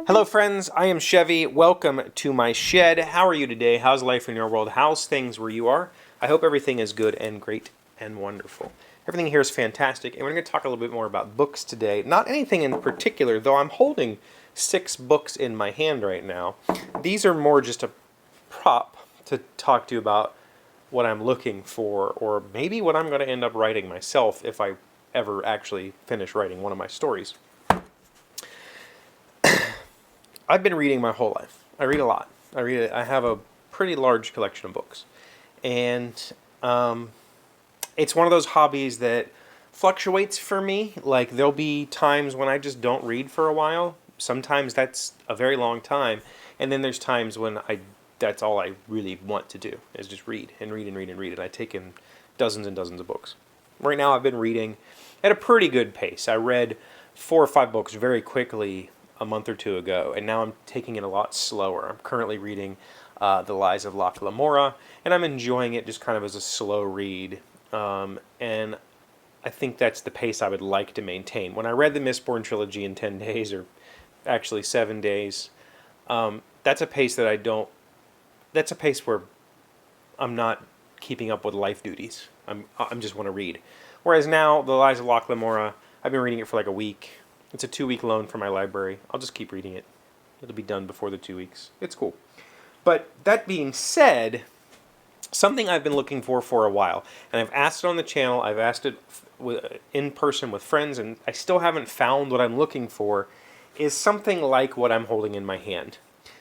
Hello friends, I am Chevee. Welcome to my shed. How are you today? How's life in your world? How's things where you are? I hope everything is good and great and wonderful. Everything here is fantastic, and we're going to talk a little bit more about books today. Not anything in particular, though I'm holding 6 books in my hand right now. These are more just a prop to talk to you about what I'm looking for, or maybe what I'm going to end up writing myself if I ever actually finish writing one of my stories. I've been reading my whole life. I read a lot. I have a pretty large collection of books. And it's one of those hobbies that fluctuates for me. Like, there'll be times when I just don't read for a while. Sometimes that's a very long time. And then there's times when that's all I really want to do, is just read and read and read and read. And I take in dozens and dozens of books. Right now I've been reading at a pretty good pace. I read 4 or 5 books very quickly a month or 2 ago, and now I'm taking it a lot slower. I'm currently reading The Lies of Locke Lamora, and I'm enjoying it just kind of as a slow read, and I think that's the pace I would like to maintain. When I read the Mistborn trilogy in 10 days, or actually 7 days, that's a pace that that's a pace where I'm not keeping up with life duties. I'm just want to read. Whereas now, The Lies of Locke Lamora, I've been reading it for like a week. It's a 2-week loan from my library. I'll just keep reading it. It'll be done before the 2 weeks. It's cool. But that being said, something I've been looking for a while, and I've asked it on the channel, I've asked it in person with friends, and I still haven't found what I'm looking for, is something like what I'm holding in my hand.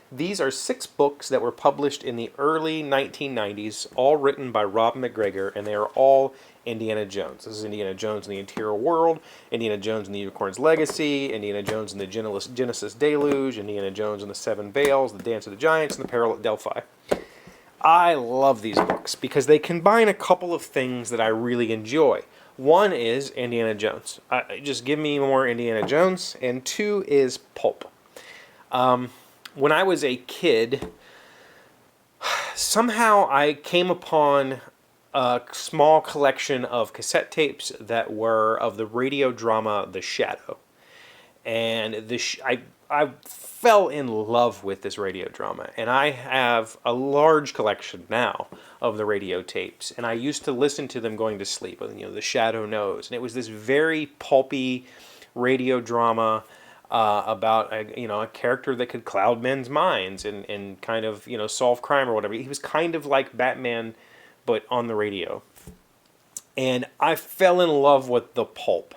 These are 6 books that were published in the early 1990s, all written by Rob McGregor, and they are all Indiana Jones. This is Indiana Jones in the Interior World, Indiana Jones in the Unicorn's Legacy, Indiana Jones in the Genesis Deluge, Indiana Jones in the Seven Veils, The Dance of the Giants, and the Peril at Delphi. I love these books because they combine a couple of things that I really enjoy. One is Indiana Jones. Just give me more Indiana Jones. And 2 is pulp. When I was a kid, somehow I came upon a small collection of cassette tapes that were of the radio drama The Shadow. And I fell in love with this radio drama. And I have a large collection now of the radio tapes. And I used to listen to them going to sleep. The Shadow Knows. And it was this very pulpy radio drama about a character that could cloud men's minds and kind of solve crime or whatever. He was kind of like Batman, but on the radio. And I fell in love with the pulp,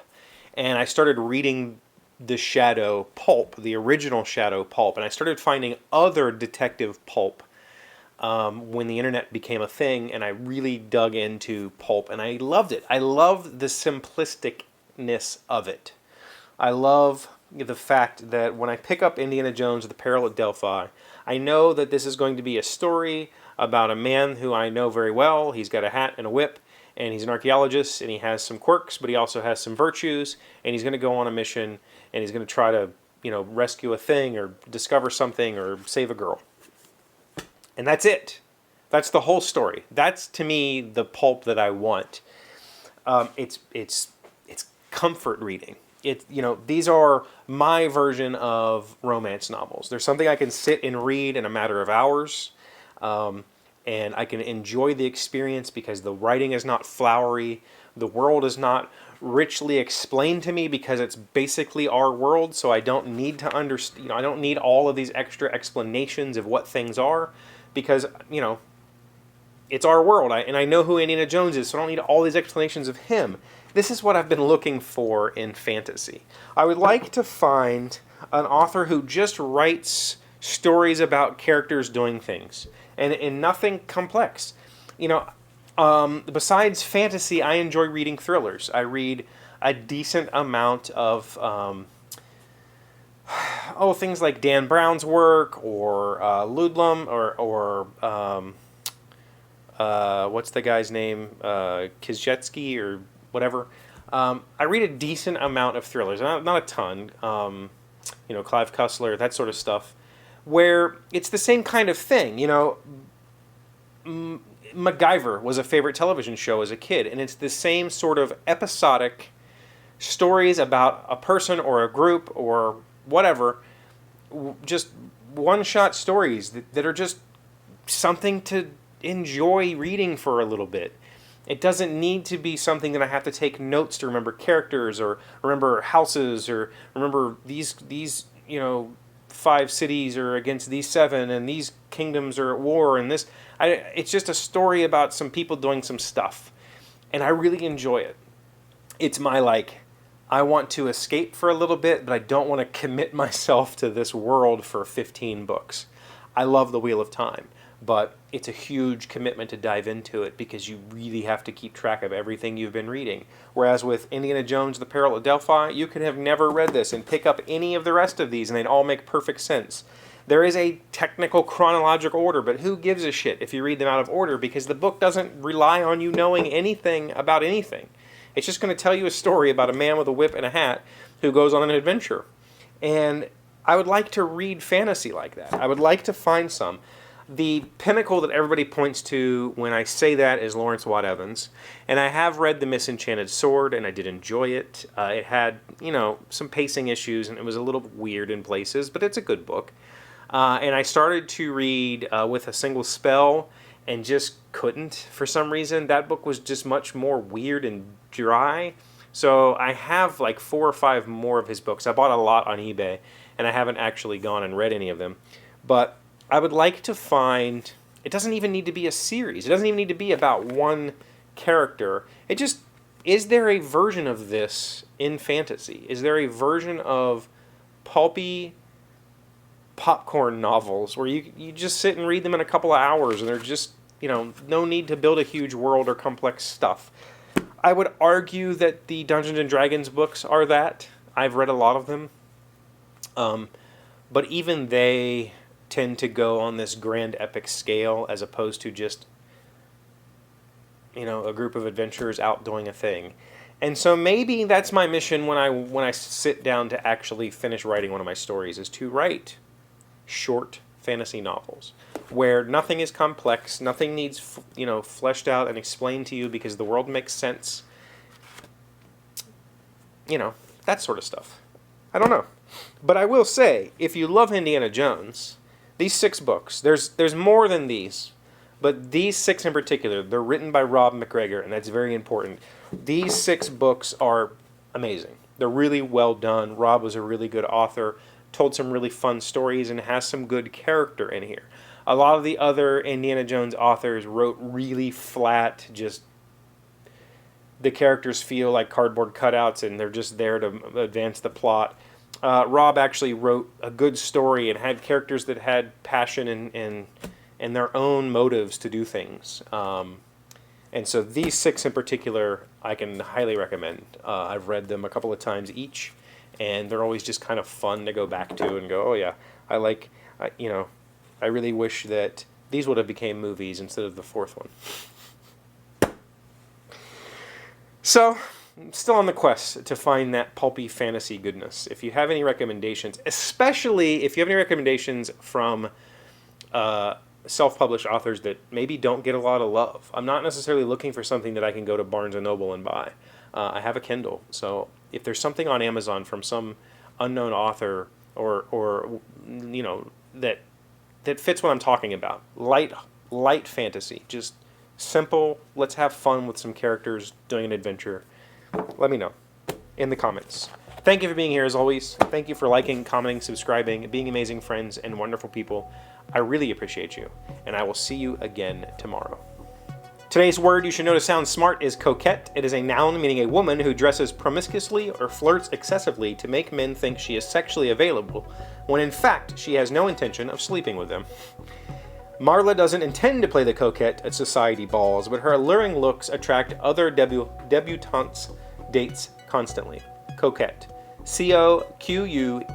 and I started reading the Shadow pulp, the original Shadow pulp, and I started finding other detective pulp when the internet became a thing, and I really dug into pulp, and I loved it. I love the simplisticness of it. I love the fact that when I pick up Indiana Jones, The Peril at Delphi, I know that this is going to be a story about a man who I know very well. He's got a hat and a whip, and he's an archaeologist, and he has some quirks, but he also has some virtues, and he's going to go on a mission, and he's going to try to, rescue a thing, or discover something, or save a girl. And that's it. That's the whole story. That's, to me, the pulp that I want. It's comfort reading. These are my version of romance novels. There's something I can sit and read in a matter of hours, and I can enjoy the experience because the writing is not flowery. The world is not richly explained to me because it's basically our world, so I don't need to understand. I don't need all of these extra explanations of what things are because, it's our world, and I know who Indiana Jones is, so I don't need all these explanations of him. This is what I've been looking for in fantasy. I would like to find an author who just writes stories about characters doing things, and nothing complex. Besides fantasy, I enjoy reading thrillers. I read a decent amount of things like Dan Brown's work, or Ludlum, or what's the guy's name? Kizhetsky, or whatever. I read a decent amount of thrillers, not a ton. Clive Cussler, that sort of stuff, where it's the same kind of thing. MacGyver was a favorite television show as a kid, and it's the same sort of episodic stories about a person or a group or whatever just one-shot stories that are just something to enjoy reading for a little bit. It doesn't need to be something that I have to take notes to remember characters or remember houses or remember these 5 cities are against these 7 and these kingdoms are at war and this. It's just a story about some people doing some stuff, and I really enjoy it. It's my I want to escape for a little bit, but I don't want to commit myself to this world for 15 books. I love The Wheel of Time, but it's a huge commitment to dive into it because you really have to keep track of everything you've been reading. Whereas with Indiana Jones, The Peril of Delphi, you could have never read this and pick up any of the rest of these and they'd all make perfect sense. There is a technical chronological order, but who gives a shit if you read them out of order, because the book doesn't rely on you knowing anything about anything. It's just going to tell you a story about a man with a whip and a hat who goes on an adventure. And I would like to read fantasy like that. I would like to find some. The pinnacle that everybody points to when I say that is Lawrence Watt Evans. And I have read The Misenchanted Sword, and I did enjoy it. It had, some pacing issues, and it was a little weird in places, but it's a good book. And I started to read With a Single Spell, and just couldn't for some reason. That book was just much more weird and dry. So I have 4 or 5 more of his books. I bought a lot on eBay, and I haven't actually gone and read any of them. But I would like to find, it doesn't even need to be a series. It doesn't even need to be about one character. It just, is there a version of this in fantasy? Is there a version of pulpy popcorn novels where you just sit and read them in a couple of hours and they're just, no need to build a huge world or complex stuff? I would argue that the Dungeons and Dragons books are that. I've read a lot of them. But even they tend to go on this grand epic scale as opposed to just, a group of adventurers out doing a thing. And so maybe that's my mission when I sit down to actually finish writing one of my stories, is to write short fantasy novels where nothing is complex, nothing needs fleshed out and explained to you because the world makes sense. That sort of stuff. I don't know. But I will say, if you love Indiana Jones, these 6 books, there's more than these, but these 6 in particular, they're written by Rob McGregor, and that's very important. These 6 books are amazing. They're really well done. Rob was a really good author, told some really fun stories, and has some good character in here. A lot of the other Indiana Jones authors wrote really flat, just the characters feel like cardboard cutouts, and they're just there to advance the plot. Rob actually wrote a good story and had characters that had passion and their own motives to do things. And so these 6 in particular, I can highly recommend. I've read them a couple of times each, and they're always just kind of fun to go back to and go, oh yeah, I really wish that these would have became movies instead of the 4th one. So, I'm still on the quest to find that pulpy fantasy goodness. If you have any recommendations, especially if you have any recommendations from self-published authors that maybe don't get a lot of love. I'm not necessarily looking for something that I can go to Barnes & Noble and buy. I have a Kindle, so if there's something on Amazon from some unknown author or that fits what I'm talking about, light fantasy, just simple, let's have fun with some characters doing an adventure, let me know in the comments. Thank you for being here as always. Thank you for liking, commenting, subscribing, being amazing friends and wonderful people. I really appreciate you, and I will see you again tomorrow. Today's word you should know to sound smart is coquette. It is a noun meaning a woman who dresses promiscuously or flirts excessively to make men think she is sexually available, when in fact she has no intention of sleeping with them. Marla doesn't intend to play the coquette at society balls, but her alluring looks attract other debutantes' dates constantly. Coquette. C-O-Q-U-E-T-T-E.